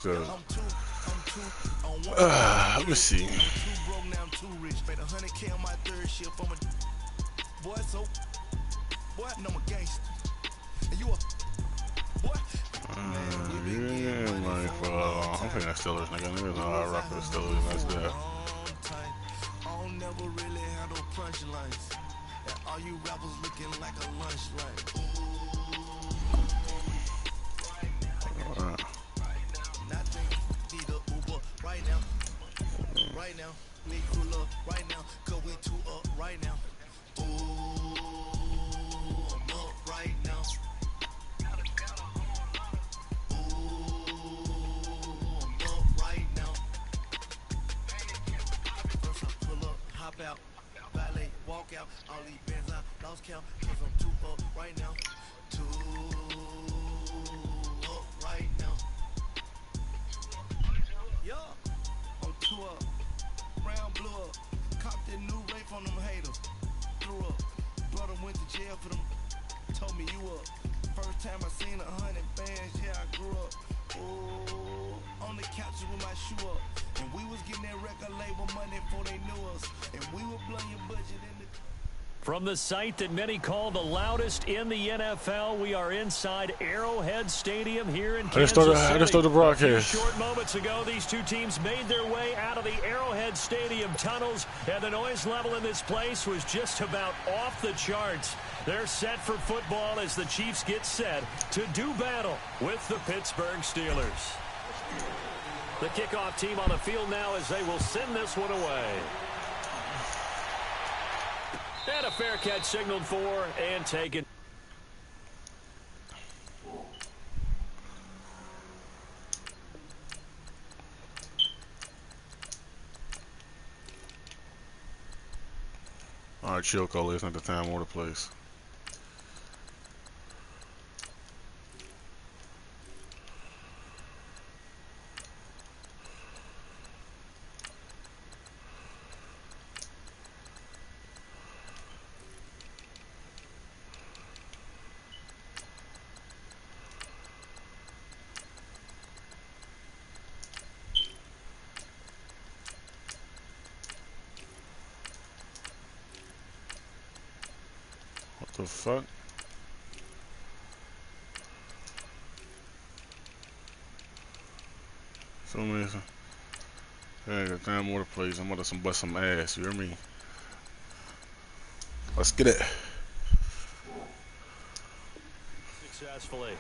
Cause, let me see. Yeah, money for I'm thinking that Steelers, nigga. Niggas know how I rock with the Steelers. That's that. I don't never really handle punchlines. All you rappers looking like a lunch line. Right now, me cool up right now, cause we two up right now. Ooh, I'm up right now. Ooh, I'm up right now. First I pull up, hop out, valet, walk out, all these bands I lost count, cause I'm two up right now. Two up right now. Yeah, I'm two up. Brown blew up, copped that new rape on them haters. Threw up, brother went to jail for them. Told me you up. First time I seen 100 bands, yeah I grew up. Ooh, on the couches with my shoe up, and we was getting that record label money before they knew us, and we were blowing your budget in the. From the site that many call the loudest in the NFL, we are inside Arrowhead Stadium here in Kansas City. I just started the broadcast. Short moments ago, these two teams made their way out of the Arrowhead Stadium tunnels, and the noise level in this place was just about off the charts. They're set for football as the Chiefs get set to do battle with the Pittsburgh Steelers. The kickoff team on the field now as they will send this one away. And a fair catch signaled for and taken. All right, chill, Cole. It's not the time or the place. What the fuck? So many. Hey, the time or the place. I'm about to bust some ass. You hear me? Let's get it. Successfully.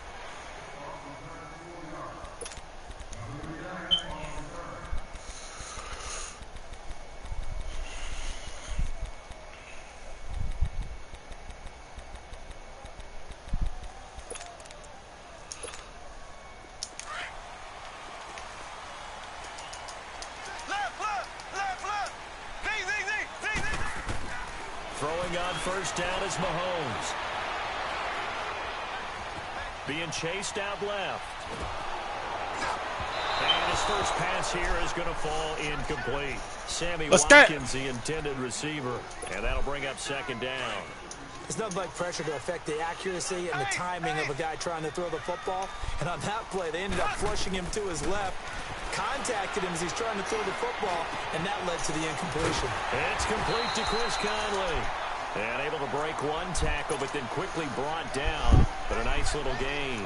Throwing on first down is Mahomes. Being chased out left. And his first pass here is going to fall incomplete. Sammy Watkins, the intended receiver. And that'll bring up second down. It's nothing like pressure to affect the accuracy and the timing of a guy trying to throw the football. And on that play, they ended up flushing him to his left. Contacted him as he's trying to throw the football, and that led to the incompletion. It's complete to Chris Conley. And able to break one tackle, but then quickly brought down. But a nice little gain.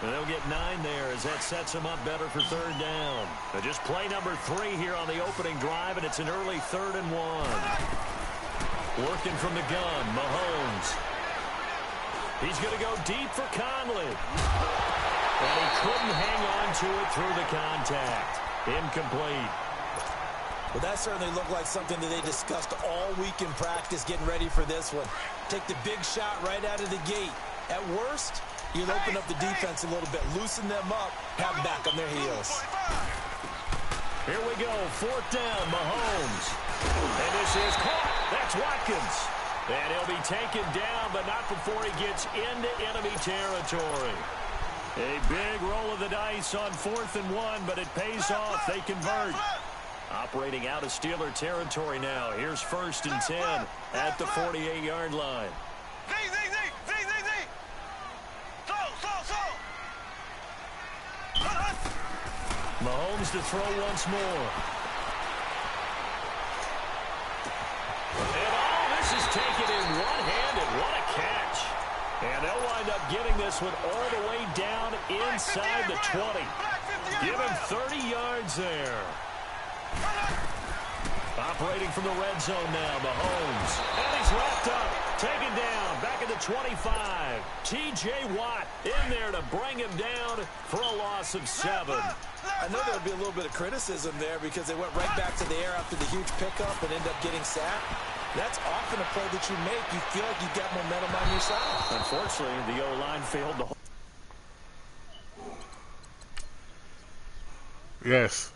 And they'll get 9 there as that sets them up better for third down. Now just play number 3 here on the opening drive, and it's an early 3rd and 1. Working from the gun, Mahomes. He's going to go deep for Conley. And he couldn't hang on to it through the contact. Incomplete. Well, that certainly looked like something that they discussed all week in practice getting ready for this one. Take the big shot right out of the gate. At worst, you'll open up the defense a little bit, loosen them up, have them back on their heels. Here we go, 4th down, Mahomes. And this is caught. That's Watkins. And he'll be taken down, but not before he gets into enemy territory. A big roll of the dice on 4th and 1, but it pays off. They convert. Operating out of Steeler territory now. Here's 1st and 10 at the 48-yard line. Mahomes to throw once more. And this is taken in one-handed. What a catch. And they'll wind up getting this one all the way down inside the 20. Give him 30 yards there. Operating from the red zone now, Mahomes. And he's wrapped up. Taken down. Back at the 25. T.J. Watt in there to bring him down for a loss of 7. I know there would be a little bit of criticism there because they went right back to the air after the huge pickup and end up getting sacked. That's often a play that you make. You feel like you've got momentum on your side. Unfortunately, the O-line failed to hold. Yes.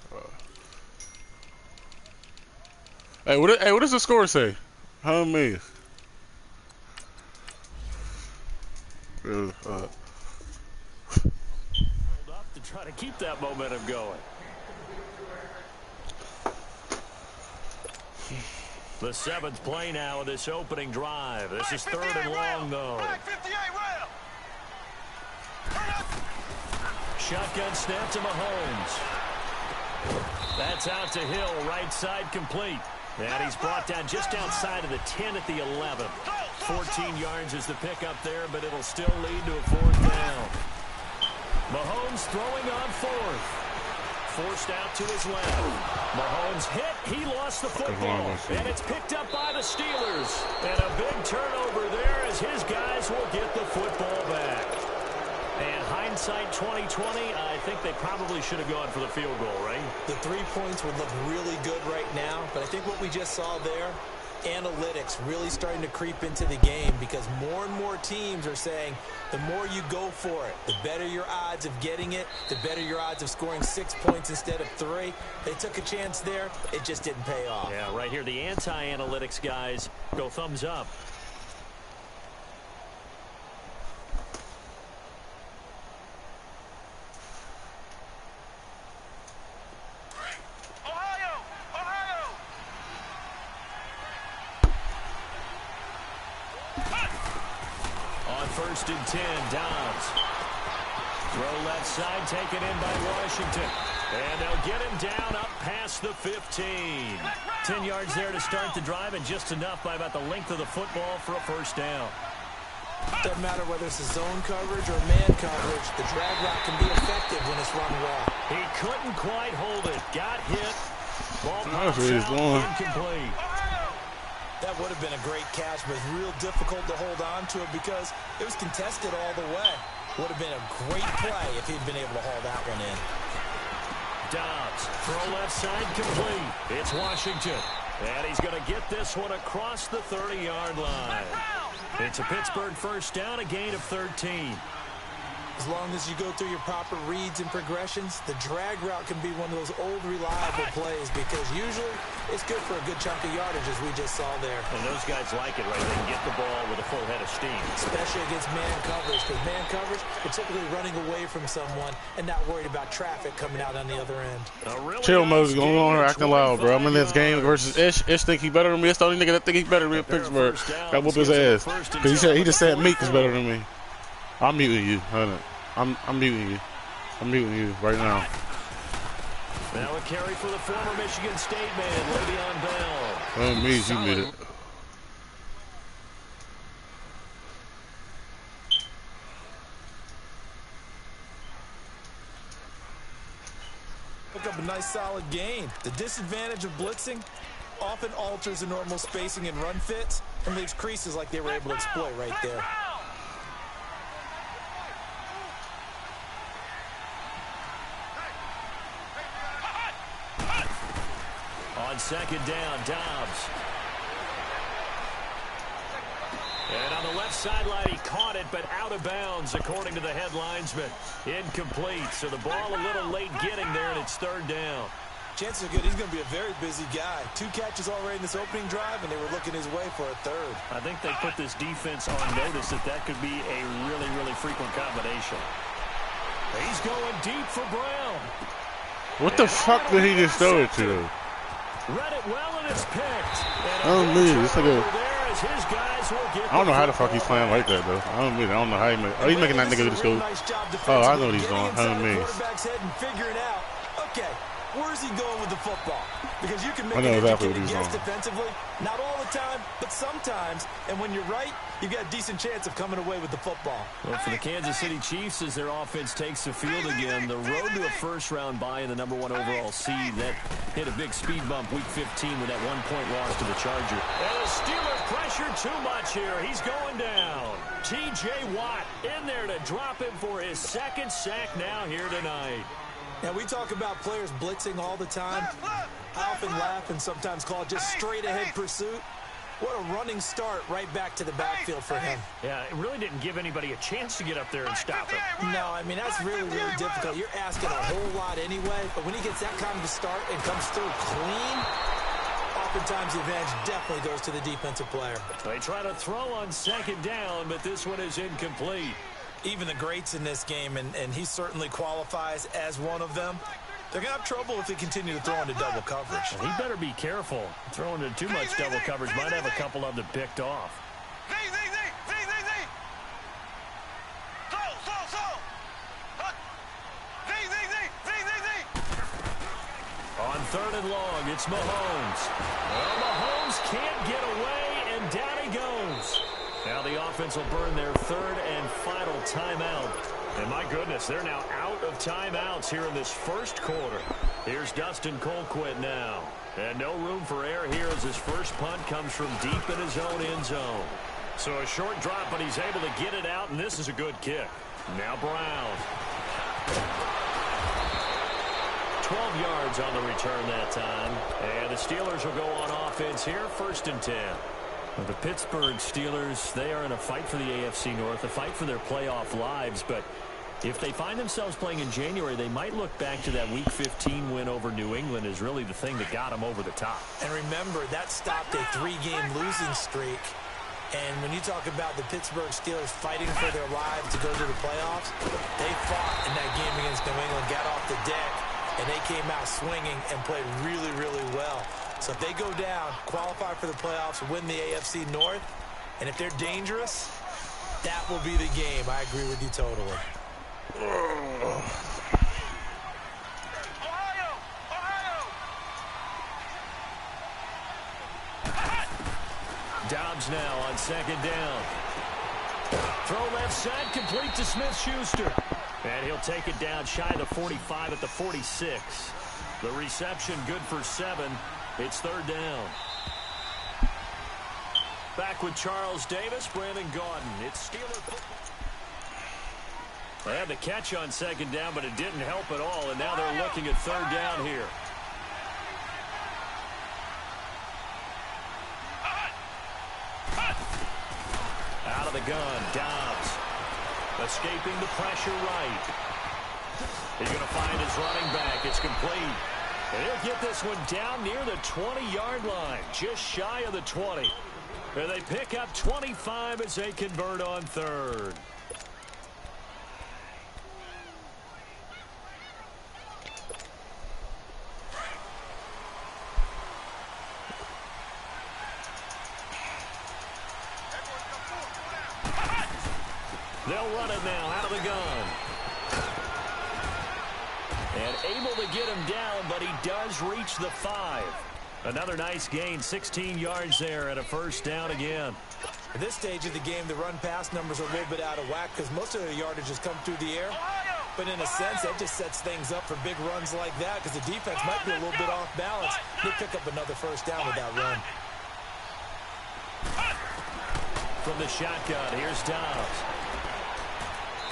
Hey, what does the score say? How many? Up to try to keep that momentum going. The 7th play now of this opening drive. This is 3rd and long, though. Shotgun snap to Mahomes. That's out to Hill, right side complete. And he's brought down just outside of the 10 at the 11. 14 yards is the pickup there, but it'll still lead to a 4th down. Mahomes throwing on 4th. Forced out to his left. Mahomes hit. He lost the football. And it's picked up by the Steelers. And a big turnover there as his guys will get the football back. And hindsight 2020, I think they probably should have gone for the field goal, right? The 3 points would look really good right now, but I think what we just saw there, analytics really starting to creep into the game because more and more teams are saying the more you go for it, the better your odds of getting it, the better your odds of scoring 6 points instead of 3. They took a chance there. It just didn't pay off. Yeah, right here, the anti-analytics guys go thumbs up. First and 10, Dobbs. Throw left side, taken in by Washington. And they'll get him down up past the 15. 10 yards there to start the drive, and just enough by about the length of the football for a 1st down. Doesn't matter whether it's a zone coverage or man coverage, the drag route can be effective when it's run well. He couldn't quite hold it. Got hit. Ball That's where he's going. Incomplete. That would have been a great catch, but it's real difficult to hold on to it because it was contested all the way. Would have been a great play if he'd been able to haul that one in. Dobbs, throw left side complete. It's Washington. And he's going to get this one across the 30-yard line. It's a Pittsburgh 1st down, a gain of 13. As long as you go through your proper reads and progressions, the drag route can be one of those old reliable plays because usually it's good for a good chunk of yardage as we just saw there. And those guys like it, right? They can get the ball with a full head of steam. Especially against man coverage because man coverage, particularly running away from someone and not worried about traffic coming out on the other end. Really chill mode is going on here acting loud, bro. I'm in this game versus Ish. Ish think he better than me. It's the only nigga that think he's better than me in Pittsburgh. Got whoop his ass. Because he just said Meek is better than me. I'm muting you. Hold on. I'm muting you. I'm muting you right now. Now a carry for the former Michigan State man, Le'Veon Bell. That means you muted. Pick up a nice solid gain. The disadvantage of blitzing often alters the normal spacing and run fits and leaves creases like they were able to exploit right there. On 2nd down, Dobbs. And on the left sideline, he caught it, but out of bounds, according to the head linesman. Incomplete, so the ball a little late getting there, and it's 3rd down. Chances are good. He's going to be a very busy guy. 2 catches already in this opening drive, and they were looking his way for a 3rd. I think they put this defense on notice that could be a really, really frequent combination. He's going deep for Brown. What the fuck did he just throw it to? Read it well, and it's picked. Oh, man, this nigga. I don't know how the fuck he's playing playing like that, though. I don't know how he make. Oh, he's making that nigga just go. Oh, I know what he's doing. Quarterback's head and figuring out a okay, where's he going with the football? Because you can make an exactly educated guess defensively. Not all the time, but sometimes. And when you're right, you've got a decent chance of coming away with the football. Well, for the Kansas City Chiefs, as their offense takes the field again, the road to a first-round bye in the #1 overall seed, that hit a big speed bump week 15 with that 1-point loss to the Charger. And the Steelers pressure too much here. He's going down. T.J. Watt in there to drop him for his second sack now here tonight. Now, we talk about players blitzing all the time. I often laugh and sometimes call it just straight-ahead pursuit. What a running start right back to the backfield for him. Yeah, it really didn't give anybody a chance to get up there and stop him. No, I mean, that's really, really difficult. You're asking a whole lot anyway, but when he gets that kind of a start and comes through clean, oftentimes the advantage definitely goes to the defensive player. They try to throw on second down, but this one is incomplete. Even the greats in this game, and he certainly qualifies as one of them, they're going to have trouble if they continue to throw into double coverage. Well, he better be careful. Throwing into too much double coverage might have a couple of them picked off. On 3rd and long, it's Mahomes. Well, Mahomes can't get away, and down he goes. Now the offense will burn their 3rd and final timeout. And my goodness, they're now out of timeouts here in this first quarter. Here's Dustin Colquitt now. And no room for error here as his first punt comes from deep in his own end zone. So a short drop, but he's able to get it out, and this is a good kick. Now Brown. 12 yards on the return that time. And the Steelers will go on offense here, 1st and 10. Well, the Pittsburgh Steelers, they are in a fight for the AFC North, a fight for their playoff lives. But if they find themselves playing in January, they might look back to that Week 15 win over New England as really the thing that got them over the top. And remember, that stopped a 3-game losing streak. And when you talk about the Pittsburgh Steelers fighting for their lives to go to the playoffs, they fought in that game against New England, got off the deck, and they came out swinging and played really, really well. So if they go down, qualify for the playoffs, win the AFC North, and if they're dangerous, that will be the game. I agree with you totally. Dobbs now on 2nd down. Throw left side, complete to Smith-Schuster. And he'll take it down shy of the 45 at the 46. The reception good for 7. It's 3rd down. Back with Charles Davis, Brandon Gaudin. It's Steeler football. They had the catch on 2nd down, but it didn't help at all, and now they're looking at 3rd down here. Out of the gun, Dobbs. Escaping the pressure right. He's going to find his running back. It's complete. And he'll get this one down near the 20-yard line, just shy of the 20. And they pick up 25 as they convert on 3rd. They'll run it now out of the gun. And able to get him down, but he does reach the 5. Another nice gain, 16 yards there and a 1st down again. At this stage of the game, the run-pass numbers are a little bit out of whack because most of their yardage has come through the air. But in a sense, that just sets things up for big runs like that because the defense might be a little bit off balance. They pick up another 1st down with that run. From the shotgun, here's Dobbs.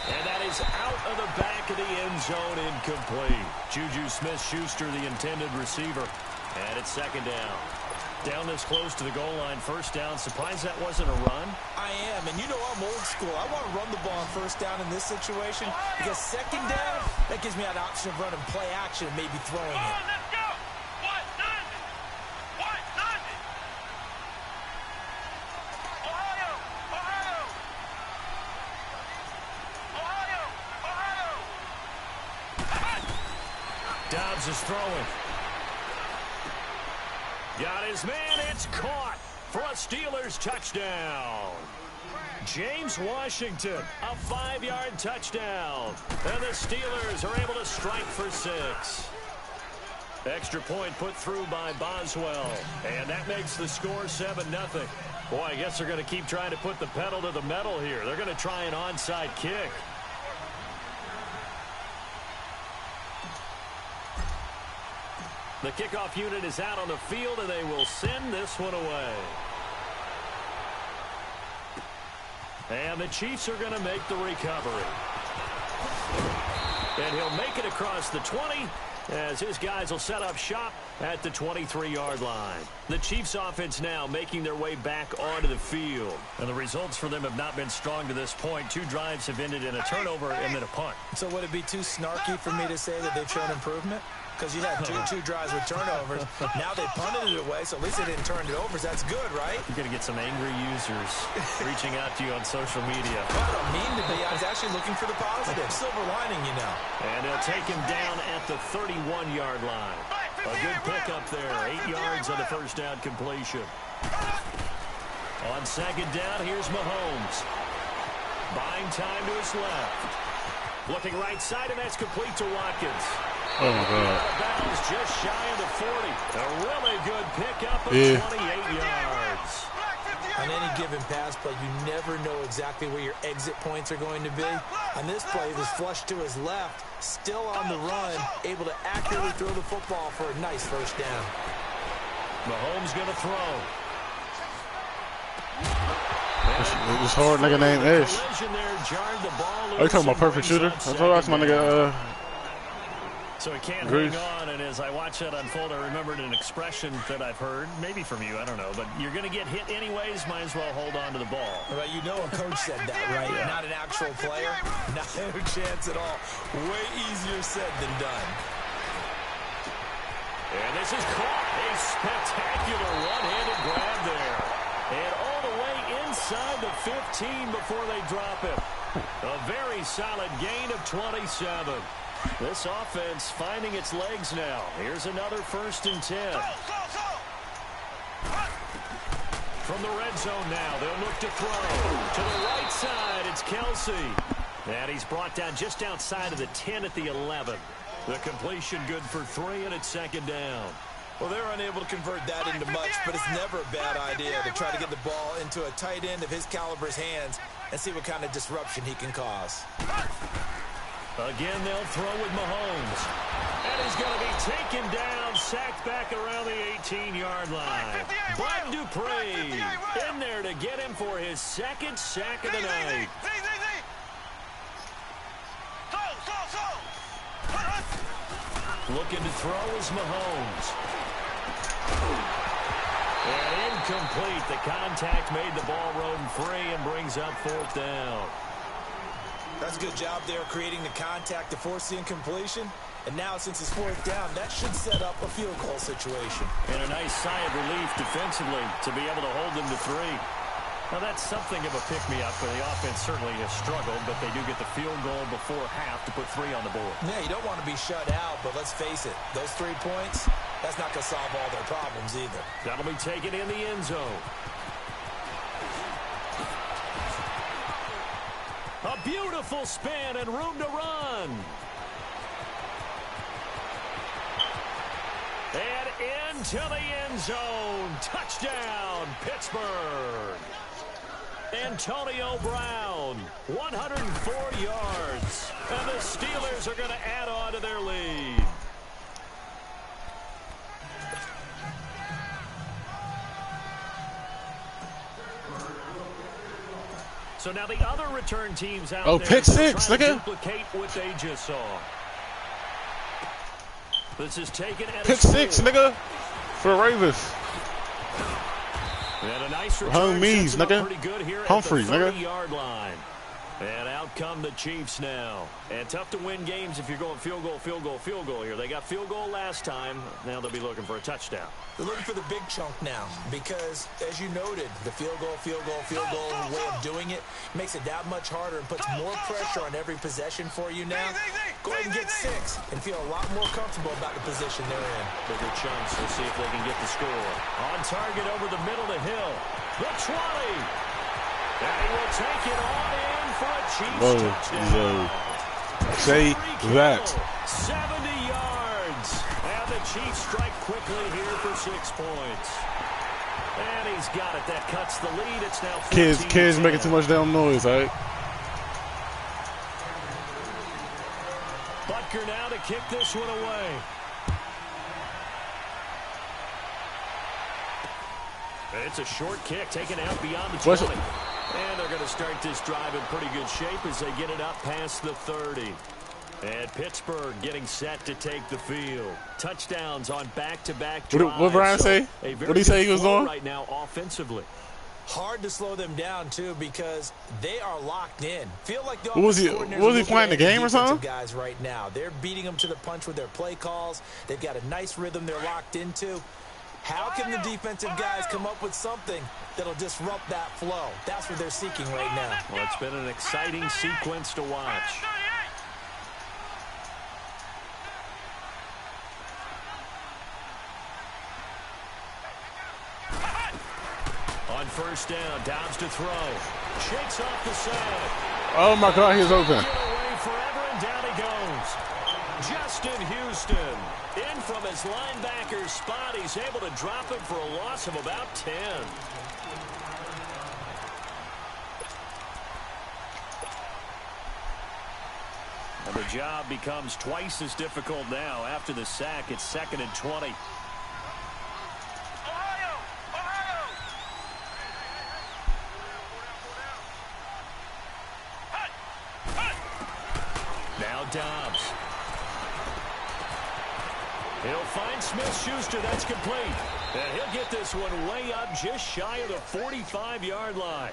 And that is out of the back of the end zone, incomplete. Juju Smith-Schuster, the intended receiver. And it's 2nd down. Down this close to the goal line, 1st down. Surprised that wasn't a run? I am, and you know I'm old school. I want to run the ball on 1st down in this situation because 2nd down, that gives me an option of running play action and maybe throwing it. Let's go! What does it? What does it? Ohio! Ohio! Ohio! Dobbs is throwing. Got his man. It's caught for a Steelers touchdown. James Washington, a 5-yard touchdown. And the Steelers are able to strike for 6. Extra point put through by Boswell. And that makes the score 7-0. Boy, I guess they're going to keep trying to put the pedal to the metal here. They're going to try an onside kick. The kickoff unit is out on the field, and they will send this one away. And the Chiefs are going to make the recovery. And he'll make it across the 20 as his guys will set up shop at the 23-yard line. The Chiefs offense now making their way back onto the field. And the results for them have not been strong to this point. 2 drives have ended in a turnover and then a punt. So would it be too snarky for me to say that they've shown improvement? Because you had two drives with turnovers. Now they punted it away, so at least they didn't turn it over. So that's good, right? You're going to get some angry users reaching out to you on social media. Well, I don't mean to be. I was actually looking for the positive. Silver lining, you know. And they'll take him down at the 31-yard line. A good pickup there. 8 yards on the first down completion. On second down, here's Mahomes. Buying time to his left. Looking right side, and that's complete to Watkins. Oh, my God. Out of bounds, just shy of the 40. A really good pickup of 28 yards. On any given pass play, you never know exactly where your exit points are going to be. On this play, he was flushed to his left, still on the run, able to accurately throw the football for a nice first down. Mahomes going to throw. This hard nigga named Ish. Are you talking about perfect shooter? That's my nigga. So he can't Greece. hang on, and as I watch that unfold, I remembered an expression that I've heard, maybe from you, I don't know, but you're going to get hit anyways, might as well hold on to the ball. Well, you know a coach said that, right? Yeah. Not an actual player. Not a chance at all. Way easier said than done. And this is caught. A spectacular one-handed grab there. And all the way inside the 15 before they drop it. A very solid gain of 27. This offense finding its legs now. Here's another 1st and 10. From the red zone now, they'll look to throw. To the right side, it's Kelsey. And he's brought down just outside of the 10 at the 11. The completion good for 3, and it's 2nd down. Well, they're unable to convert that into much, but it's never a bad idea to try to get the ball into a tight end of his caliber's hands and see what kind of disruption he can cause. Again, they'll throw with Mahomes. And he's going to be taken down, sacked back around the 18-yard line. Bud Dupree in there to get him for his 2nd sack of the night. Looking to throw is Mahomes. And incomplete. The contact made the ball roam free and brings up 4th down. That's a good job there creating the contact to force the incompletion. And now, since it's 4th down, that should set up a field goal situation. And a nice sigh of relief defensively to be able to hold them to 3. Now, that's something of a pick-me-up where the offense certainly has struggled, but they do get the field goal before half to put 3 on the board. Yeah, you don't want to be shut out, but let's face it, those 3 points, that's not going to solve all their problems either. That'll be taken in the end zone. A beautiful spin and room to run. And into the end zone. Touchdown, Pittsburgh. Antonio Brown, 104 yards. And the Steelers are going to add on to their lead. So now the other return teams out there. Pick 6, nigga. nigga. Duplicate what they just saw. This is taken at Pick 6, nigga. For the Ravens. And a nice return. Homies, nigga. Pretty good here Humphrey, at the nigga. 30-yard line. And out come the Chiefs now. And tough to win games if you're going field goal, field goal, field goal here. They got field goal last time. Now they'll be looking for a touchdown. They're looking for the big chunk now because, as you noted, the field goal way of doing it makes it that much harder and puts more pressure on every possession for you now. Go ahead and get 6 and feel a lot more comfortable about the position they're in. Bigger chunks. We'll see if they can get the score. On target over the middle to Hill. The 20. And he will take it on in for a Chiefs touchdown. Say that. 70 yards. yards. And the Chiefs strike quickly here for 6 points. And he's got it. That cuts the lead. It's now 14-10. Kids making too much damn noise, all right? Butker now to kick this one away. It's a short kick taken out beyond the 20. And they're going to start this drive in pretty good shape as they get it up past the 30. And Pittsburgh getting set to take the field. Touchdowns on back-to-back drives. What Brian say? What did he say he was doing? Right now offensively. Hard to slow them down, too, because they are locked in. Feel like the what was he playing the game or something? Guys right now. They're beating them to the punch with their play calls. They've got a nice rhythm they're locked into. How can the defensive guys come up with something that'll disrupt that flow? That's what they're seeking right now. Well, it's been an exciting sequence to watch. On first down, Dobbs to throw. Shakes off the side. Oh, my God, he's open. Get away forever, and down he goes. Justin Houston. In from his linebacker spot. He's able to drop him for a loss of about 10. And the job becomes twice as difficult now. After the sack, it's 2nd and 20. Now Dobbs. He'll find Smith-Schuster. That's complete. And he'll get this one way up just shy of the 45-yard line.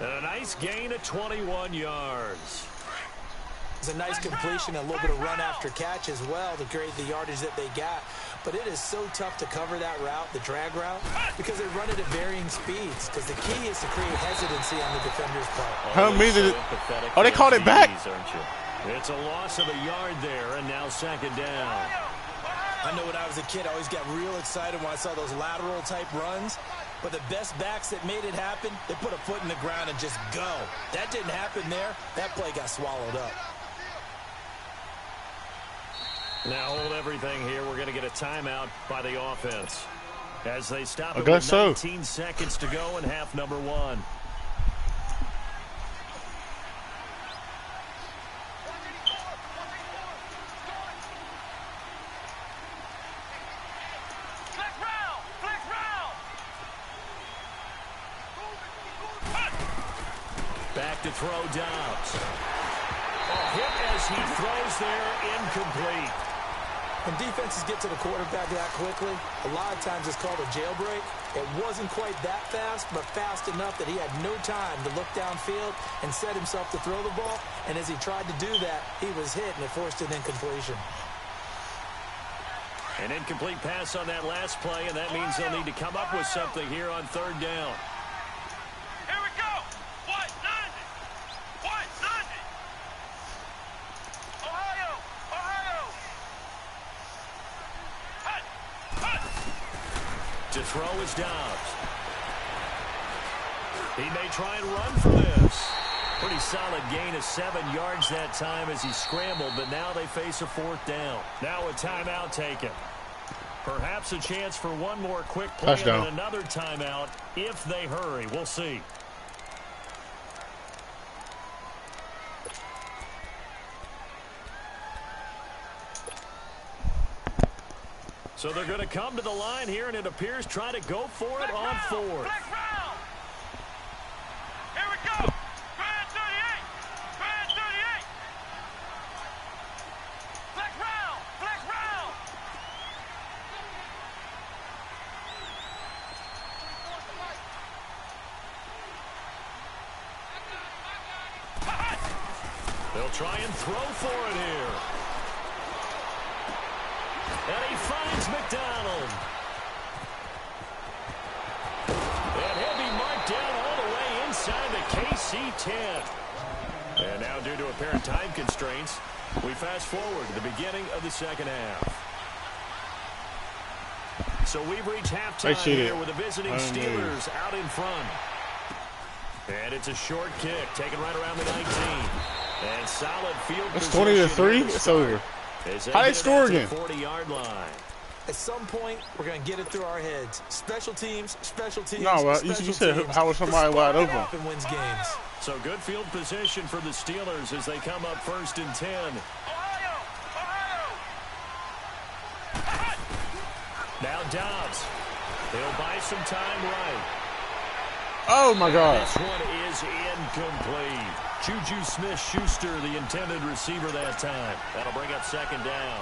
And a nice gain of 21 yards. It's a nice completion, a little bit of run after catch as well to create the yardage that they got. But it is so tough to cover that route, the drag route, because they run it at varying speeds. Because the key is to create hesitancy on the defender's part. How amazing! Oh, they called it back. It's a loss of a yard there, and now 2nd down. I know when I was a kid, I always got real excited when I saw those lateral-type runs. But the best backs that made it happen, they put a foot in the ground and just go. That didn't happen there. That play got swallowed up. Now hold everything here. We're going to get a timeout by the offense. As they stop it with with 19 seconds to go in half number 1. Back to throw Dobbs. A hit as he throws there, incomplete. When defenses get to the quarterback that quickly, a lot of times it's called a jailbreak. It wasn't quite that fast, but fast enough that he had no time to look downfield and set himself to throw the ball. And as he tried to do that, he was hit, and it forced an incompletion. An incomplete pass on that last play, and that means they'll need to come up with something here on 3rd down. Here we go. What? 90. What? 90. Ohio. Ohio. Hut. Hut. To throw is Dobbs. He may try and run for this. Pretty solid gain of 7 yards that time as he scrambled, but now they face a 4th down. Now a timeout taken. Perhaps a chance for one more quick play and another timeout if they hurry. We'll see. So they're going to come to the line here, and it appears trying to go for it on 4th. Here we go. Grand 38. Grand 38. Flex round. Flex round. They'll try and throw for it here. And he finds McDonald. And he'll be marked down all the way inside the KC-10. And now, due to apparent time constraints, we fast forward to the beginning of the 2nd half. So we've reached halftime here with the visiting Steelers out in front. And it's a short kick taken right around the 19. And solid field It's position. 20-3. It's over. How they score again? 40-yard line. At some point, we're going to get it through our heads. Special teams, special teams, No, but you said how was somebody wide open? And wins games. So good field position for the Steelers as they come up 1st and 10. Now Dobbs. He'll buy some time right. Oh, my God. This one is incomplete. Juju Smith-Schuster, the intended receiver that time. That'll bring up 2nd down.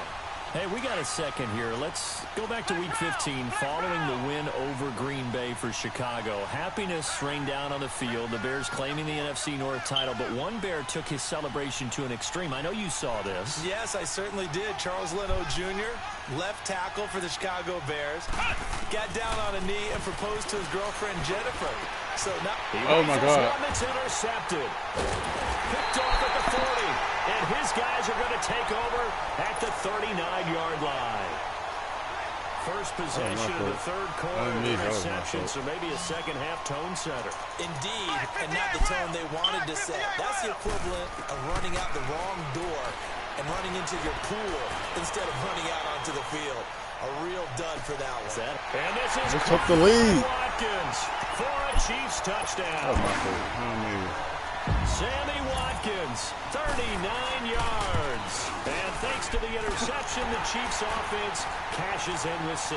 Hey, we got a second here. Let's go back to Week 15 following the win over Green Bay for Chicago. Happiness rained down on the field. The Bears claiming the NFC North title, but one Bear took his celebration to an extreme. I know you saw this. Yes, I certainly did. Charles Leno Jr., left tackle for the Chicago Bears, got down on a knee and proposed to his girlfriend, Jennifer. So now, oh, my God. One that's intercepted. Picked off at the 40. And his guys are going to take over at the 39-yard line. First possession of the 3rd quarter interception, so maybe a second-half tone setter. Indeed, and not the tone they wanted to set. That's the equivalent of running out the wrong door and running into your pool instead of running out onto the field. A real dud for that one. And this is They took the lead. Watkins for a Chiefs touchdown. Oh, my God. Sammy Watkins, 39 yards. And thanks to the interception, the Chiefs offense cashes in with 6.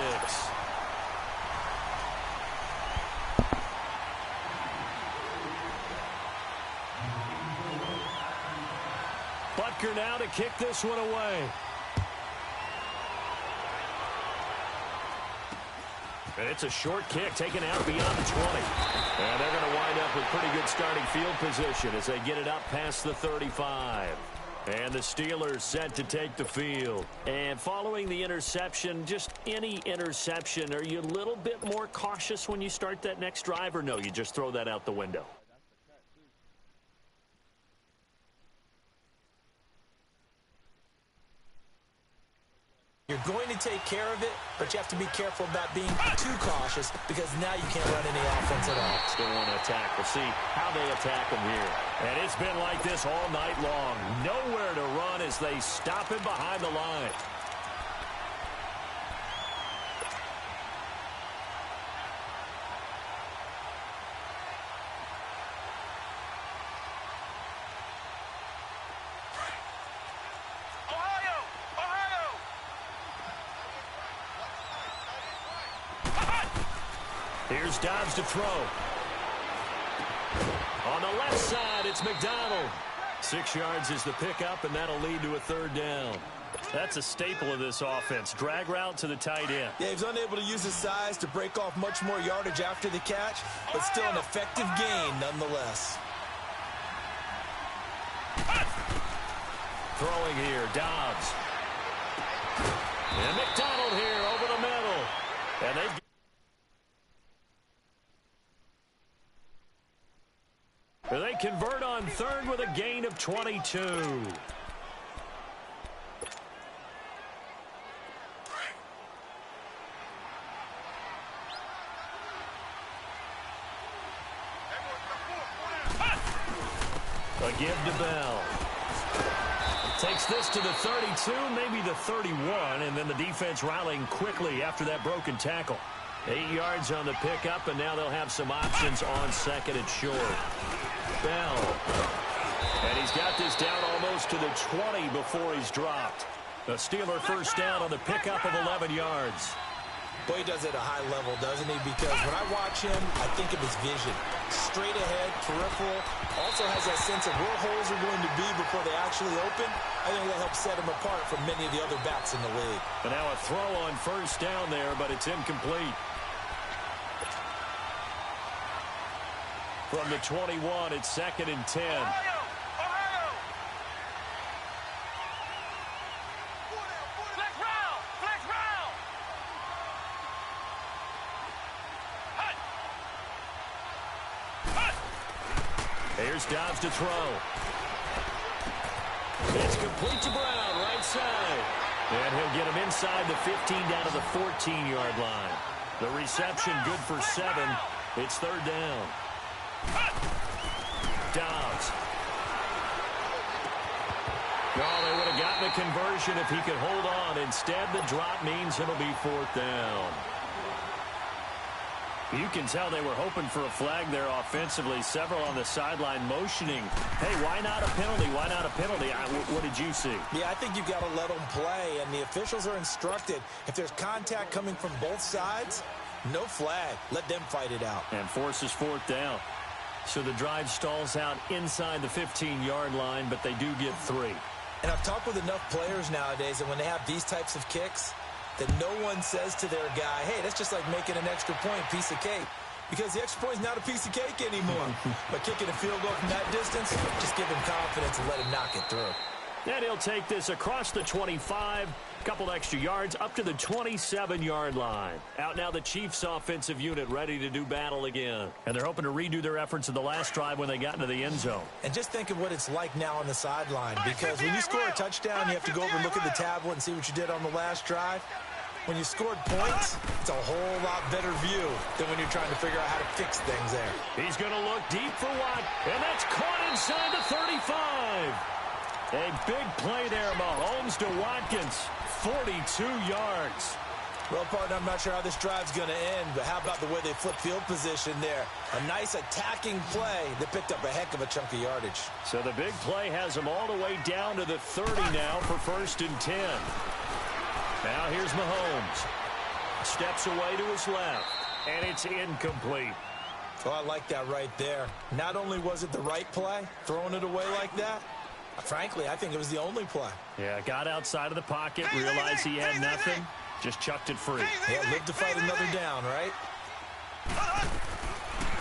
Butker now to kick this one away. And it's a short kick taken out beyond the 20. And they're going to wind up with pretty good starting field position as they get it up past the 35. And the Steelers set to take the field. And following the interception, just any interception, are you a little bit more cautious when you start that next drive, or no, you just throw that out the window? You're going to take care of it, but you have to be careful about being too cautious because now you can't run any offense at all. Still want to attack. We'll see how they attack them here. And it's been like this all night long. Nowhere to run as they stop him behind the line. Here's Dobbs to throw. On the left side, it's McDonald. 6 yards is the pickup, and that'll lead to a 3rd down. That's a staple of this offense. Drag route to the tight end. Yeah, he's unable to use his size to break off much more yardage after the catch, but still an effective gain nonetheless. Throwing here, Dobbs. And McDonald here over the middle. And they've They convert on 3rd with a gain of 22. A give to Bell. Takes this to the 32, maybe the 31, and then the defense rallying quickly after that broken tackle. 8 yards on the pickup, and now they'll have some options on 2nd and short. Bell. And he's got this down almost to the 20 before he's dropped. The Steeler 1st down on the pickup of 11 yards. Boy, he does it at a high level, doesn't he? Because when I watch him, I think of his vision. Straight ahead, peripheral. Also has that sense of where holes are going to be before they actually open. I think that helps set him apart from many of the other backs in the league. And now a throw on 1st down there, but it's incomplete. From the 21, it's 2nd and 10. Here's Dobbs to throw. It's complete to Brown, right side. And he'll get him inside the 15 down to the 14-yard line. The reception good for 7. It's 3rd down. Dobbs. Well, they would have gotten a conversion if he could hold on. Instead, the drop means it'll be 4th down. You can tell they were hoping for a flag there offensively. Several on the sideline motioning, hey, why not a penalty? Why not a penalty? What did you see? Yeah, I think you've got to let them play, and the officials are instructed. If there's contact coming from both sides, no flag. Let them fight it out. And forces 4th down. So the drive stalls out inside the 15-yard line, but they do get 3. And I've talked with enough players nowadays, and when they have these types of kicks, that no one says to their guy, hey, that's just like making an extra point, piece of cake. Because the extra point is not a piece of cake anymore. But kicking a field goal from that distance, just give him confidence and let him knock it through. And he'll take this across the 25, couple extra yards, up to the 27-yard line. Out now the Chiefs offensive unit ready to do battle again. And they're hoping to redo their efforts in the last drive when they got into the end zone. And just think of what it's like now on the sideline. Because when you score a touchdown, you have to go over and look at the tablet and see what you did on the last drive. When you scored points, it's a whole lot better view than when you're trying to figure out how to fix things there. He's going to look deep for Watt, and that's caught inside the 35. A big play there, Mahomes to Watkins, 42 yards. Well, partner, I'm not sure how this drive's going to end, but how about the way they flip field position there? A nice attacking play that picked up a heck of a chunk of yardage. So the big play has them all the way down to the 30 now for 1st and 10. Now here's Mahomes. Steps away to his left, and it's incomplete. Oh, I like that right there. Not only was it the right play, throwing it away like that, frankly, I think it was the only play. Yeah, got outside of the pocket, realized he had nothing, just chucked it free. Yeah, lived to fight another down, right?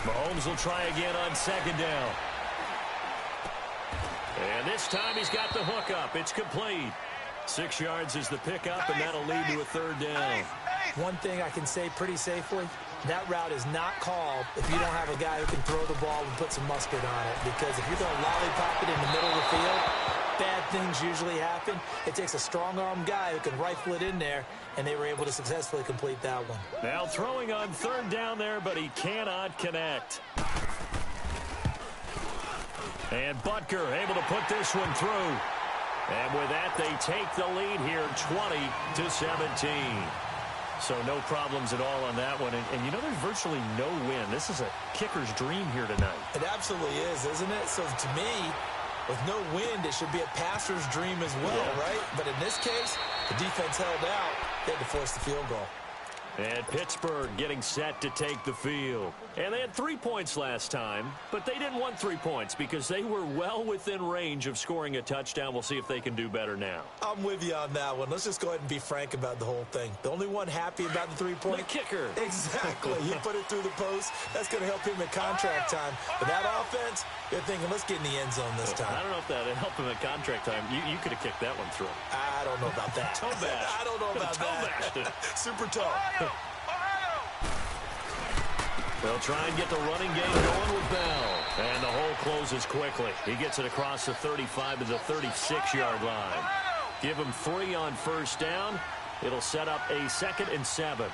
Mahomes will try again on 2nd down. And this time he's got the hook up. It's complete. 6 yards is the pickup, and that'll lead to a 3rd down. One thing I can say pretty safely, that route is not called if you don't have a guy who can throw the ball and put some mustard on it. Because if you're going to lollipop it in the middle of the field, bad things usually happen. It takes a strong-arm guy who can rifle it in there, and they were able to successfully complete that one. Now throwing on 3rd down there, but he cannot connect. And Butker able to put this one through. And with that, they take the lead here, 20-17. So no problems at all on that one. And you know, there's virtually no win. This is a kicker's dream here tonight. It absolutely is, isn't it? So to me, with no wind, it should be a passer's dream as well, right? But in this case, the defense held out. They had to force the field goal. And Pittsburgh getting set to take the field. And they had 3 points last time, but they didn't want 3 points because they were well within range of scoring a touchdown. We'll see if they can do better now. I'm with you on that one. Let's just go ahead and be frank about the whole thing. The only one happy about the 3-point? The kicker. Exactly. You put it through the post. That's going to help him at contract time. But that offense, they're thinking, let's get in the end zone this time. I don't know if that helped him at contract time. You could have kicked that one through. I don't know about that. Toe bash. I don't know about that. Super toe. They'll try and get the running game going with Bell. And the hole closes quickly. He gets it across the 35 to the 36-yard line. Give him 3 on 1st down. It'll set up a 2nd and 7.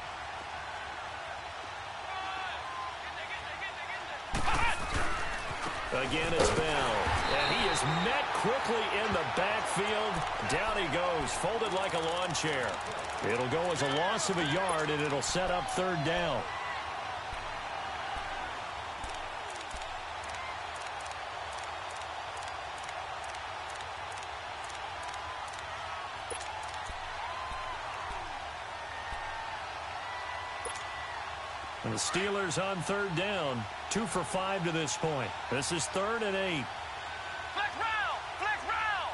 Again, it's Bell. And he is met quickly in the backfield. Down he goes, folded like a lawn chair. It'll go as a loss of a yard, and it'll set up 3rd down. And the Steelers on 3rd down. 2 for 5 to this point. This is 3rd and 8. Flex round! Flex round!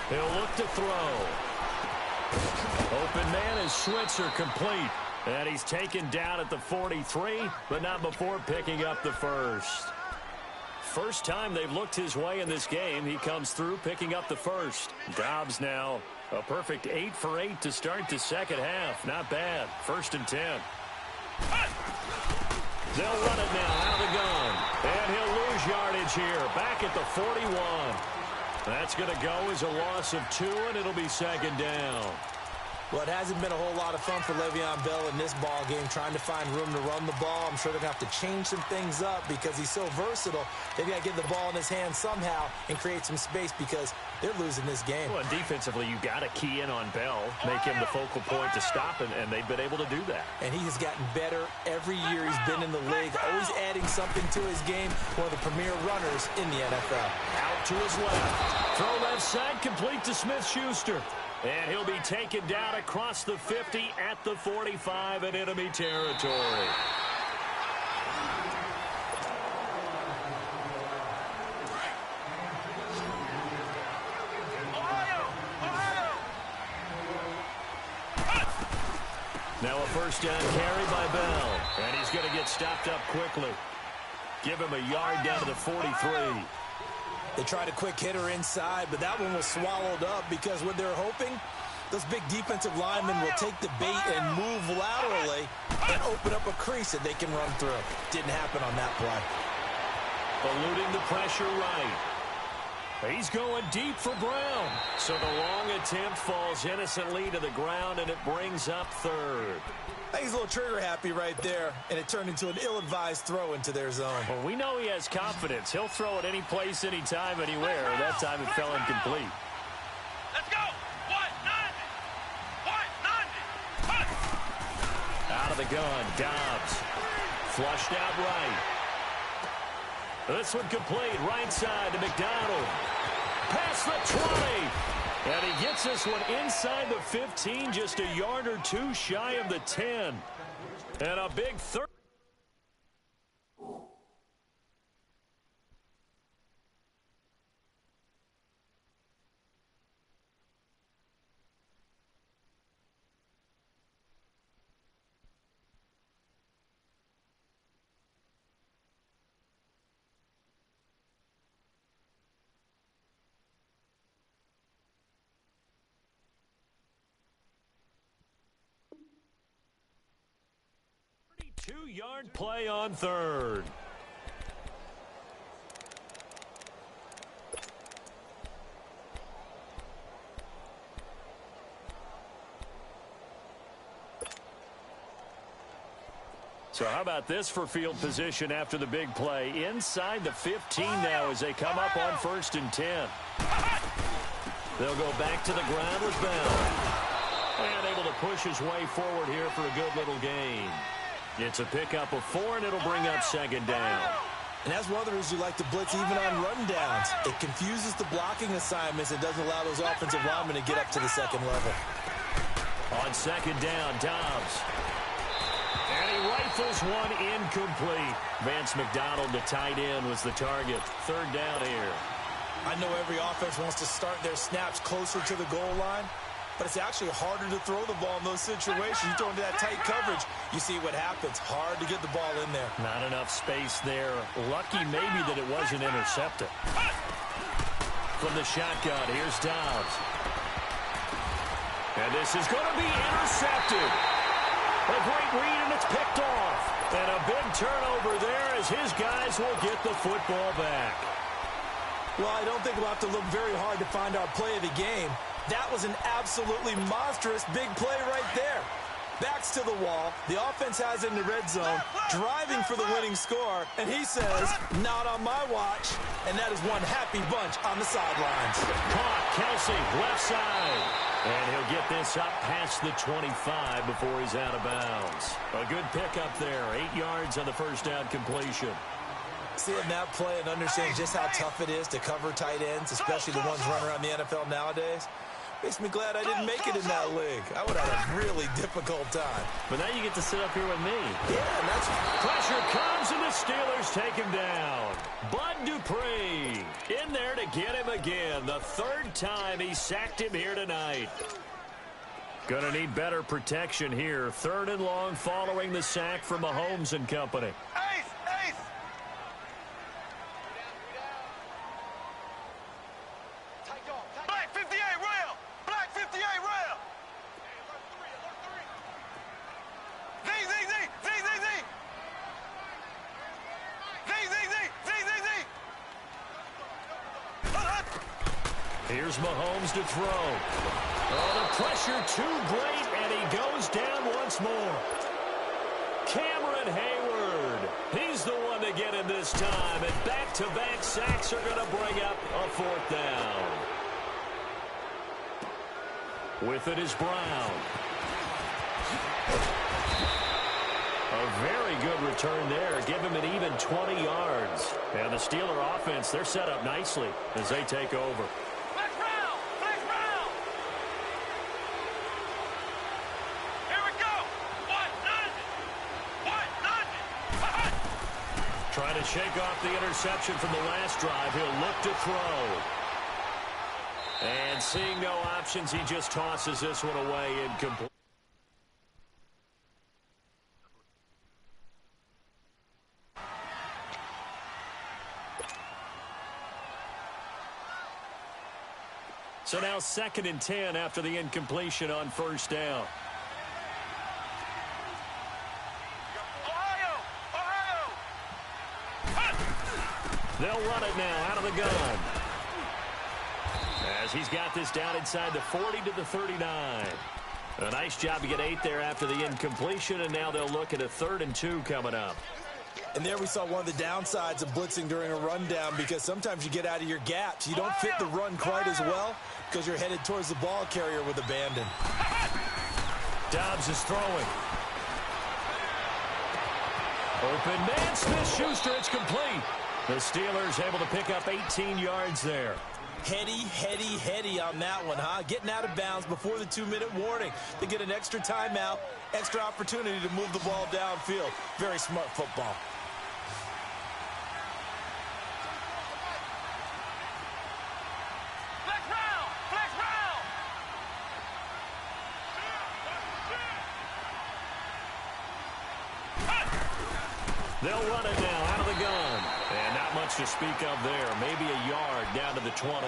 He'll look to throw. Open man is Switzer, complete. And he's taken down at the 43, but not before picking up the 1st. First time they've looked his way in this game. He comes through picking up the 1st. Dobbs now a perfect 8 for 8 to start the 2nd half. Not bad. 1st and 10. They'll run it now out of the gun. And he'll lose yardage here. Back at the 41. That's going to go as a loss of 2, and it'll be 2nd down. Well, it hasn't been a whole lot of fun for Le'Veon Bell in this ball game, trying to find room to run the ball. I'm sure they're going to have to change some things up because he's so versatile. They've got to get the ball in his hands somehow and create some space because they're losing this game. Well, defensively, you got to key in on Bell, make him the focal point to stop, and they've been able to do that. And he has gotten better every year he's been in the league, always adding something to his game. One of the premier runners in the NFL. Out to his left. Throw left side, complete to Smith-Schuster. And he'll be taken down across the 50 at the 45 in enemy territory. Now a first down carry by Bell. And he's going to get stopped up quickly. Give him a yard down to the 43. They tried a quick hitter inside, but that one was swallowed up because what they're hoping, those big defensive linemen will take the bait and move laterally and open up a crease that they can run through. Didn't happen on that play. Eluding the pressure right. He's going deep for Brown. So the long attempt falls innocently to the ground, and it brings up third. I think he's a little trigger happy right there, and it turned into an ill-advised throw into their zone. Well, we know he has confidence. He'll throw it any place, anytime, anywhere. That time it fell incomplete. Let's go. 190. Out of the gun, Dobbs. Flushed out right. This one complete, right side to McDonald. Past the 20. And he gets this one inside the 15, just a yard or two shy of the 10. And a big third. Two-yard play on third. So how about this for field position after the big play? Inside the 15 now as they come up on 1st and 10. They'll go back to the ground with Bell. And able to push his way forward here for a good little gain. It's a pickup of 4, and it'll bring up 2nd down. And that's one of the reasons you like to blitz even on run downs. It confuses the blocking assignments. It doesn't allow those offensive linemen to get up to the 2nd level. On 2nd down, Dobbs. And he rifles one incomplete. Vance McDonald, the tight end, was the target. 3rd down here. I know every offense wants to start their snaps closer to the goal line, but it's actually harder to throw the ball in those situations. You throw into that tight coverage, you see what happens. Hard to get the ball in there. Not enough space there. Lucky maybe that it wasn't intercepted. From the shotgun, here's Dobbs. And this is going to be intercepted. A great read, and it's picked off. And a big turnover there as his guys will get the football back. Well, I don't think we'll have to look very hard to find our play of the game. That was an absolutely monstrous big play right there. Backs to the wall. The offense has it in the red zone, driving for the winning score, and he says, not on my watch. And that is one happy bunch on the sidelines. Caught, Kelsey, left side. And he'll get this up past the 25 before he's out of bounds. A good pickup there, 8 yards on the first down completion. Seeing that play and understanding just how tough it is to cover tight ends, especially the ones running around the NFL nowadays, makes me glad I didn't make it in that league. I would have had a really difficult time. But now you get to sit up here with me. Yeah, and that's... Pressure comes, and the Steelers take him down. Bud Dupree in there to get him again. The 3rd time he sacked him here tonight. Gonna need better protection here. 3rd and long following the sack from Mahomes and company. Here's Mahomes to throw. Oh, the pressure too great, and he goes down once more. Cameron Hayward, he's the one to get him this time, and back-to-back sacks are going to bring up a fourth down. With it is Brown. A very good return there. Give him an even 20 yards. And the Steeler offense, they're set up nicely as they take over. Flex round! Flex round! Here we go! 190! Trying to shake off the interception from the last drive. He'll look to throw. And seeing no options, he just tosses this one away incomplete. So now 2nd and 10 after the incompletion on first down. Ohio! Ohio! They'll run it now out of the gun. As he's got this down inside the 40 to the 39. A nice job to get 8 there after the incompletion, and now they'll look at a 3rd and 2 coming up. And there we saw one of the downsides of blitzing during a rundown, because sometimes you get out of your gaps. You don't fit the run quite as well because you're headed towards the ball carrier with abandon. Dobbs is throwing. Open man, Smith-Schuster, it's complete. The Steelers able to pick up 18 yards there. Heady on that one, huh? Getting out of bounds before the 2-minute warning. They get an extra timeout, extra opportunity to move the ball downfield. Very smart football. Flex round! Flex round! They'll run it now out of the gun. And not much to speak of there. Maybe a yard down to the 20.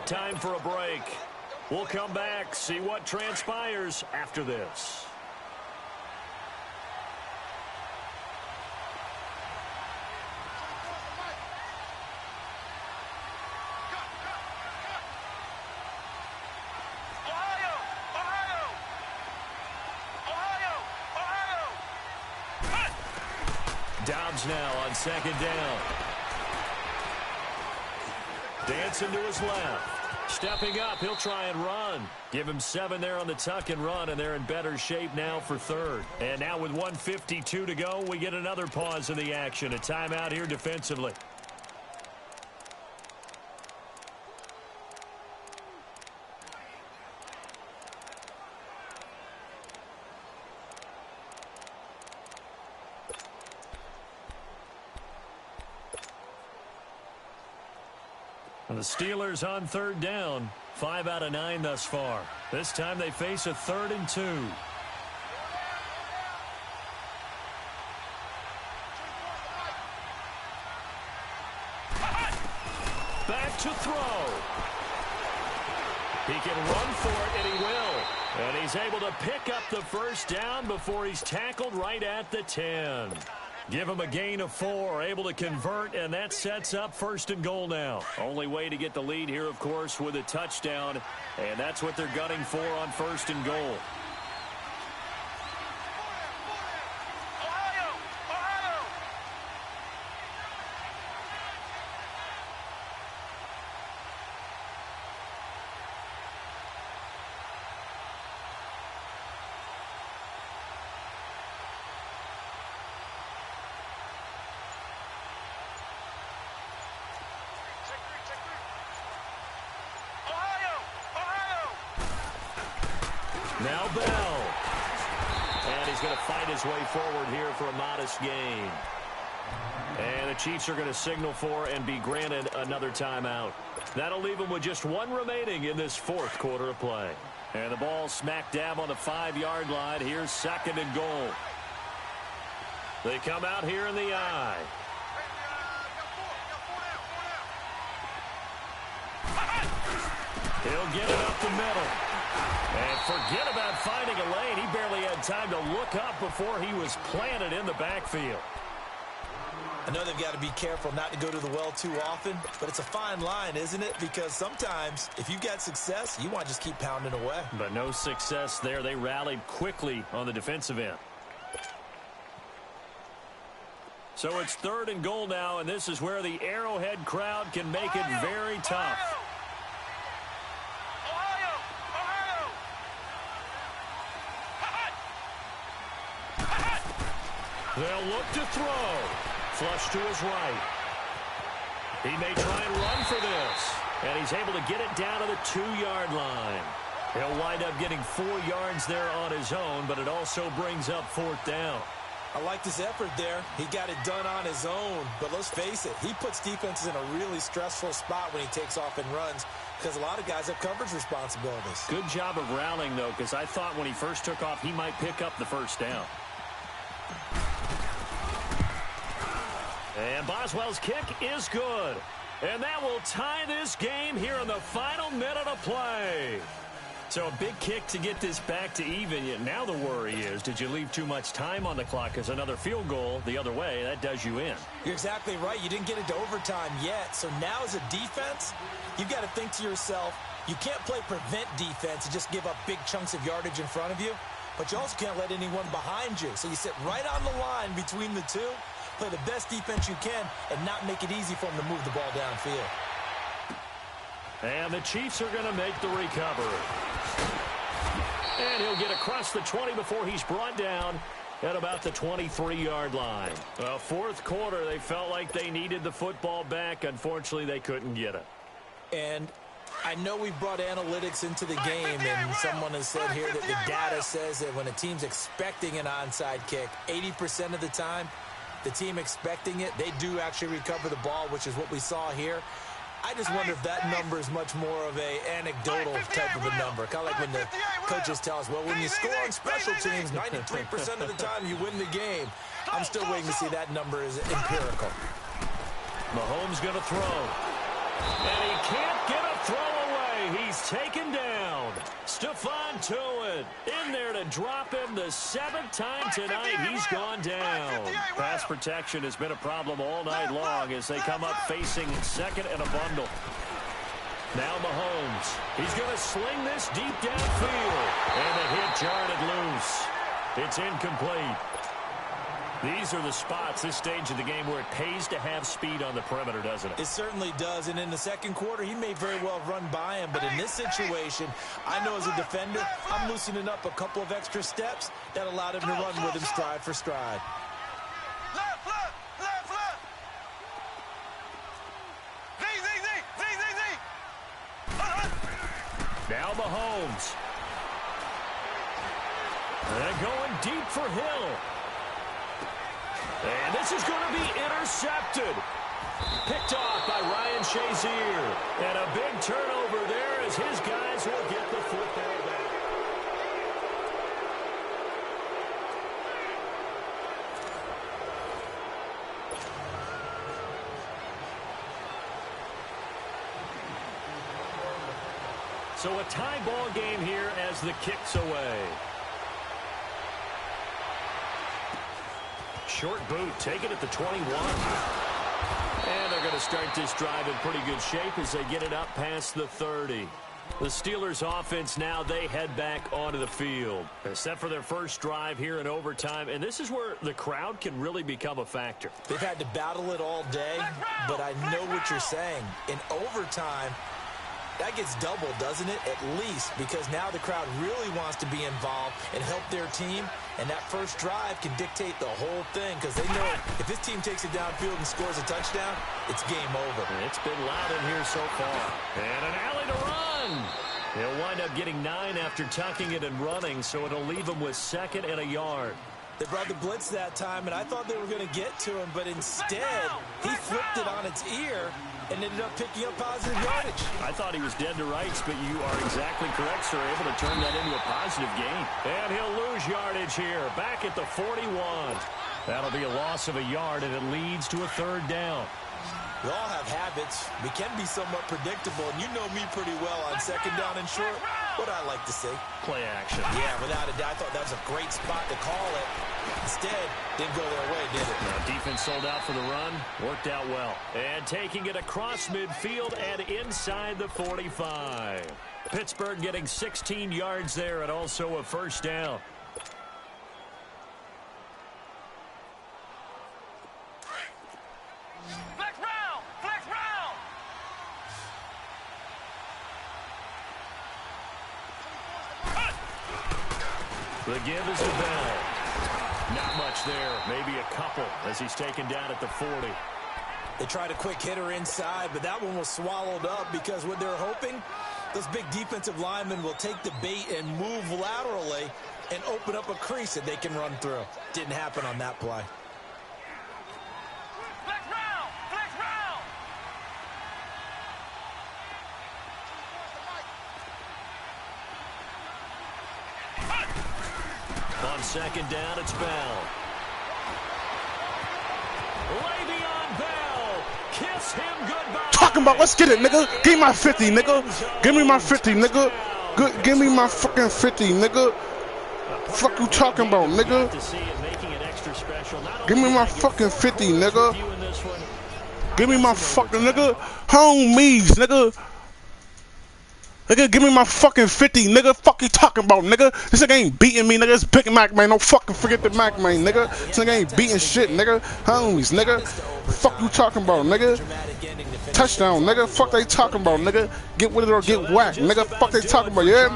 Time for a break. We'll come back, see what transpires after this. Ohio! Ohio! Ohio! Ohio! Dobbs now on 2nd down. Dancing to his left. Stepping up, he'll try and run. Give him 7 there on the tuck and run, and they're in better shape now for 3rd. And now with 1:52 to go, we get another pause in the action. A timeout here defensively. The Steelers on 3rd down. 5 out of 9 thus far. This time they face a 3rd and 2. Back to throw. He can run for it, and he will. And he's able to pick up the first down before he's tackled right at the 10. Give him a gain of 4, able to convert, and that sets up 1st and goal now. Only way to get the lead here, of course, with a touchdown, and that's what they're gunning for on 1st and goal. Ohio! Ohio! Now Bell. And he's going to fight his way forward here for a modest gain. And the Chiefs are going to signal for and be granted another timeout. That'll leave them with just 1 remaining in this 4th quarter of play. And the ball smack dab on the 5-yard line. Here's 2nd and goal. They come out here in the I. He'll get it up the middle. And forget about finding a lane. He barely had time to look up before he was planted in the backfield. I know they've got to be careful not to go to the well too often, but it's a fine line, isn't it? Because sometimes if you've got success, you want to just keep pounding away. But no success there. They rallied quickly on the defensive end. So it's 3rd and goal now, and this is where the Arrowhead crowd can make it very tough. They'll look to throw. Flush to his right. He may try and run for this. And he's able to get it down to the 2-yard line. He'll wind up getting 4 yards there on his own, but it also brings up 4th down. I like his effort there. He got it done on his own. But let's face it, he puts defenses in a really stressful spot when he takes off and runs because a lot of guys have coverage responsibilities. Good job of rallying, though, because I thought when he first took off, he might pick up the 1st down. And Boswell's kick is good. And that will tie this game here in the final minute of play. So a big kick to get this back to even. Yet now the worry is, did you leave too much time on the clock? Because another field goal the other way, that does you in. You're exactly right. You didn't get into overtime yet. So now as a defense, you've got to think to yourself, you can't play prevent defense and just give up big chunks of yardage in front of you. But you also can't let anyone behind you. So you sit right on the line between the two, play the best defense you can, and not make it easy for them to move the ball downfield. And the Chiefs are going to make the recovery. And he'll get across the 20 before he's brought down at about the 23-yard line. Well, 4th quarter, they felt like they needed the football back. Unfortunately, they couldn't get it. And I know we brought analytics into the game, and someone has said here that the data says that when a team's expecting an onside kick, 80% of the time, the team expecting it, they do actually recover the ball, which is what we saw here. I just wonder if that number is much more of a anecdotal type of a number. Kind of like when the coaches tell us, well, when you score on special teams, 93% of the time you win the game. I'm still waiting to see that number is empirical. Mahomes going to throw. And he can't get a throw away. He's taken down. Stephon Tuitt in there to drop him the 7th time tonight. He's gone down. Pass protection has been a problem all night long as they come up facing 2nd and a bundle. Now Mahomes. He's going to sling this deep downfield. And the hit jarred loose. It's incomplete. These are the spots, this stage of the game, where it pays to have speed on the perimeter, doesn't it? It certainly does, and in the 2nd quarter, he may very well run by him, but in this situation, I know as a defender, I'm loosening up a couple of extra steps that allowed him to run with him stride for stride. Left, left, left, left. Z. Now Mahomes. And going deep for Hill. And this is going to be intercepted. Picked off by Ryan Shazier. And a big turnover there as his guys will get the football back. So a tie ball game here as the kick's away. Short boot, take it at the 21. And they're going to start this drive in pretty good shape as they get it up past the 30. The Steelers offense now, they head back onto the field. They're set for their first drive here in overtime, and this is where the crowd can really become a factor. They've had to battle it all day, but I know what you're saying. In overtime, that gets doubled, doesn't it? At least, because now the crowd really wants to be involved and help their team, and that first drive can dictate the whole thing because they know if this team takes it downfield and scores a touchdown, it's game over. And it's been loud in here so far. And an alley to run. He'll wind up getting 9 after tucking it and running, so it'll leave him with 2nd and a yard. They brought the blitz that time, and I thought they were going to get to him, but instead, he flipped it on its ear and ended up picking up positive yardage. I thought he was dead to rights, but you are exactly correct, sir. Able to turn that into a positive gain. And he'll lose yardage here, back at the 41. That'll be a loss of a yard, and it leads to a 3rd down. We all have habits. We can be somewhat predictable, and you know me pretty well on 2nd down and short. What I like to see. Play action. Yeah, without a doubt. I thought that was a great spot to call it. Instead, didn't go their way, did it? Now, defense sold out for the run. Worked out well. And taking it across midfield and inside the 45. Pittsburgh getting 16 yards there and also a first down. Flex round! Flex round! The give is to Bell. Not much there. Maybe a couple as he's taken down at the 40. They tried a quick hitter inside, but that one was swallowed up because what they're hoping, those big defensive linemen will take the bait and move laterally and open up a crease that they can run through. Didn't happen on that play. Flex round! Flex round! On second down, it's Bell. Le'Veon Bell. Kiss him goodbye. Talking about, let's get it, nigga. Give me my 50, nigga. Give me my 50, nigga. Good, give me my fucking 50, nigga. Fuck you talking about, nigga. Give me my fucking 50, nigga. Give me my fucking, nigga. Homies, nigga. Nigga, give me my fucking 50, nigga. Fuck you talking about, nigga. This nigga ain't beating me, nigga. It's Big Mac, man. Don't fucking forget the Mac, man, nigga. This nigga ain't beating shit, nigga. Homies, nigga. Fuck you talking about, nigga. Touchdown, nigga. Fuck they talking about, nigga. Get with it or get whacked, nigga. Fuck they talking about, yeah?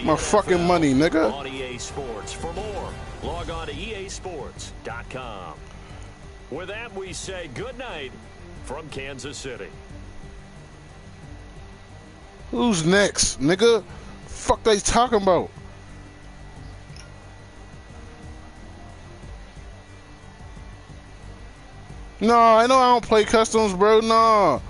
My fucking money, nigga. On EA Sports. For more, log on to easports.com. With that, we say good night from Kansas City. Who's next, nigga? Fuck they talking about? Nah, I know I don't play customs, bro. Nah.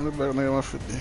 Look back, nigga, my 50.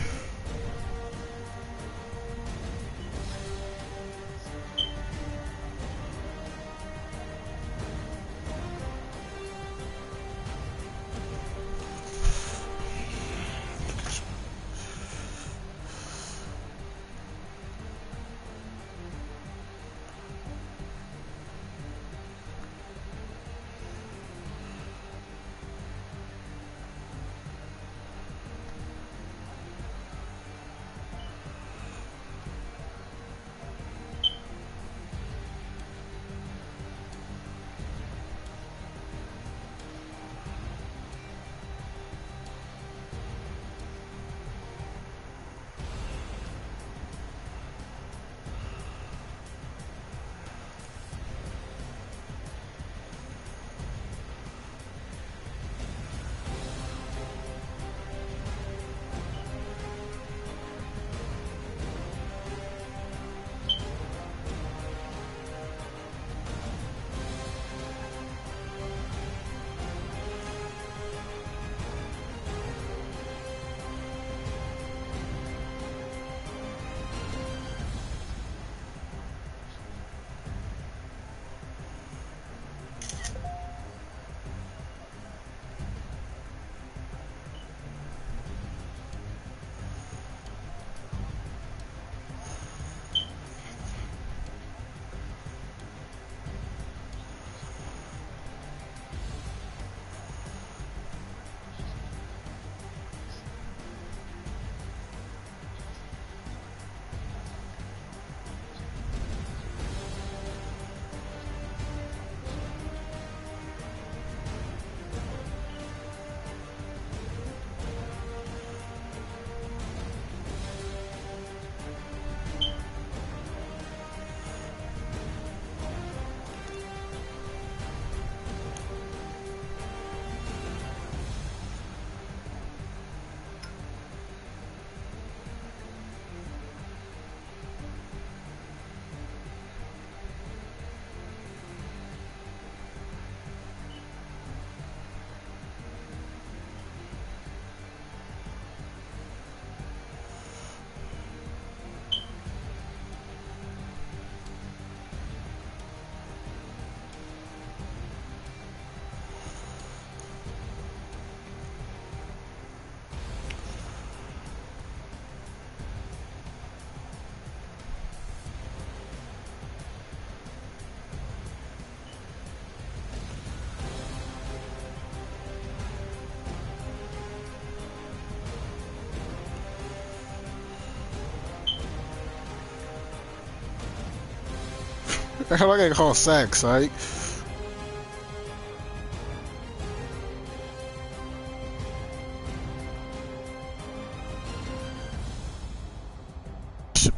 Hell, I get called sacks, like.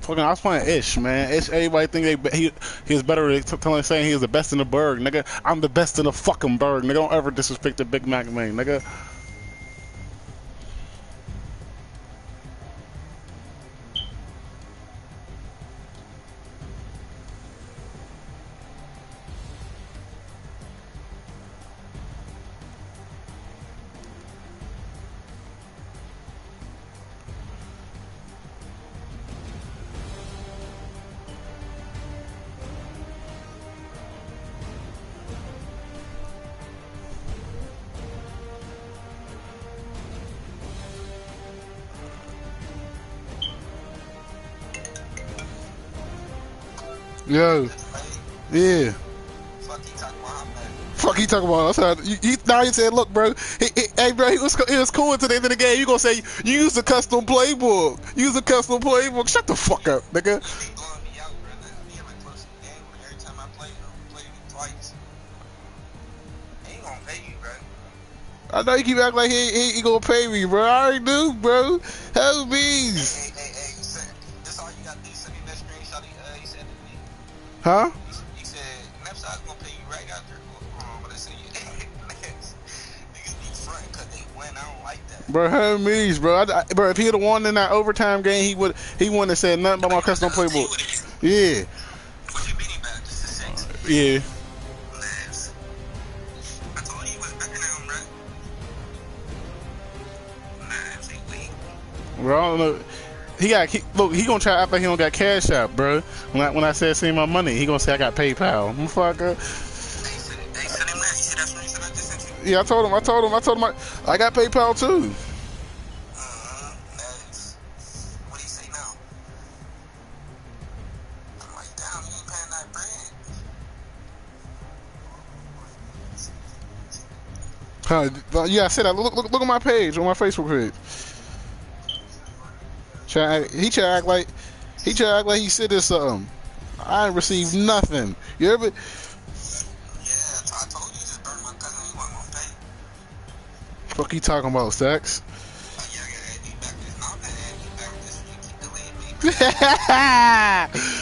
Fucking, I was playing Ish, man. Ish, everybody think he was better. Saying he was the best in the burg, nigga. I'm the best in the fucking burg, nigga. Don't ever disrespect the Big Mac man, nigga. Yo, yeah. Fuck he talking about? Now he said, look, bro. Hey, bro, it was cool at the end of the game. You gonna say you use a custom playbook? Use a custom playbook? Shut the fuck up, nigga. I know you keep acting like he gonna pay me, bro. I already do, bro. Hell bees. Huh? He said, Nepside's gonna pay you right after. But I said, niggas be front because they win. I don't like that. Bro, Hermes, bro. Bro, if he had won in that overtime game, he wouldn't have said nothing about my custom playbook. Yeah. What you mean about just a six? Yeah. I told you he was better than him, bro. He weak. Bro, I don't know. Look, he gonna try to act like he don't got cash out, bro. When I said send my money, he gonna say I got PayPal. Motherfucker. Hey, send him that. You see that's what he said I just sent you? Yeah, I told him I got PayPal too. What do you say now? I'm like, damn, you ain't paying that bread. Yeah, I said that. Look at my page on my Facebook page. He tried to act like he said this something. I ain't received nothing. You ever? Yeah, I told you just burned my cousin. He wasn't gonna pay. Fuck you talking about, Stacks? Yeah, I gotta add you back this. No, I'm not adding you back this. You keep delaying me. He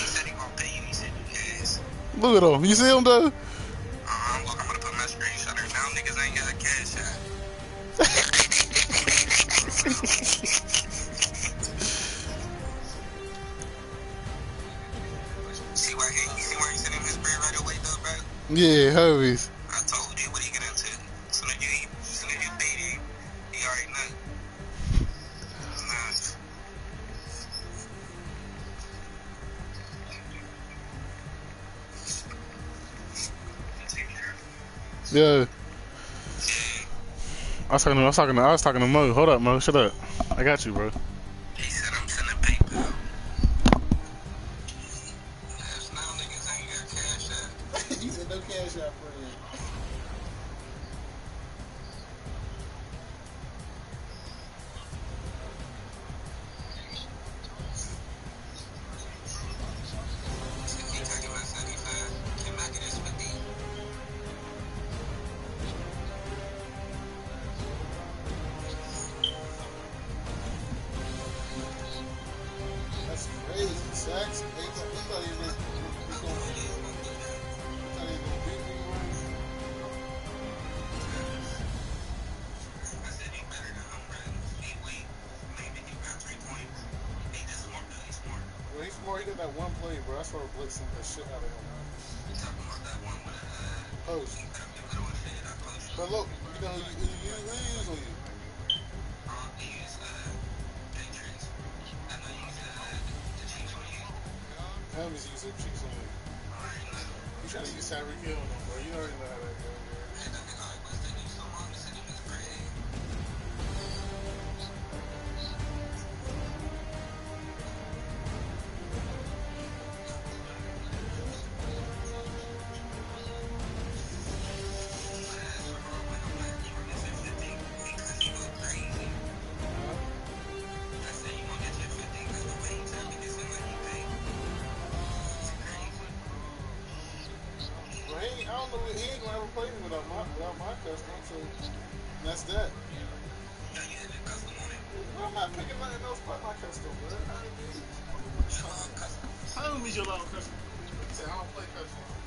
said he gonna pay you. He said you ass. Look at him. You see him though? Look, I'm gonna put my screenshot there. Now niggas ain't got a cash out. See why he sent him his bread right away though, bro? Yeah, Hermes. I told you what he get into. As soon as you beat him, he already know. Yeah. I was talking to Mo. Hold up, Mo. Shut up. I got you, bro. He said I'm sending PayPal. Yes, now niggas ain't got cash out. He said no cash out for you. He talking about 75. Can I get this 50? That's crazy, Sax. He thought he was gonna beat me, man. I said he better than him, bro. He weak. Maybe he got 3 points. He just smart, though. He's smart. Well, he's smart. He did that one play, bro. I started blitzing the shit out of him, man. You talking about that one with Post. he got me with one shit. I posted. But look, you know who you use on you. He used Patriots. I know he used the Chiefs on you. Hermes used the cheeks on me. I already know. You trying to use Tyreek Hill on him, bro. You already know how that goes, bro. Hey, that nigga always was taking so long to send him his bread. That's that. You're not using the custom on it. Well, I'm not picking nothing else but my custom, bro. Custom. I don't need your long custom. I said I don't play custom.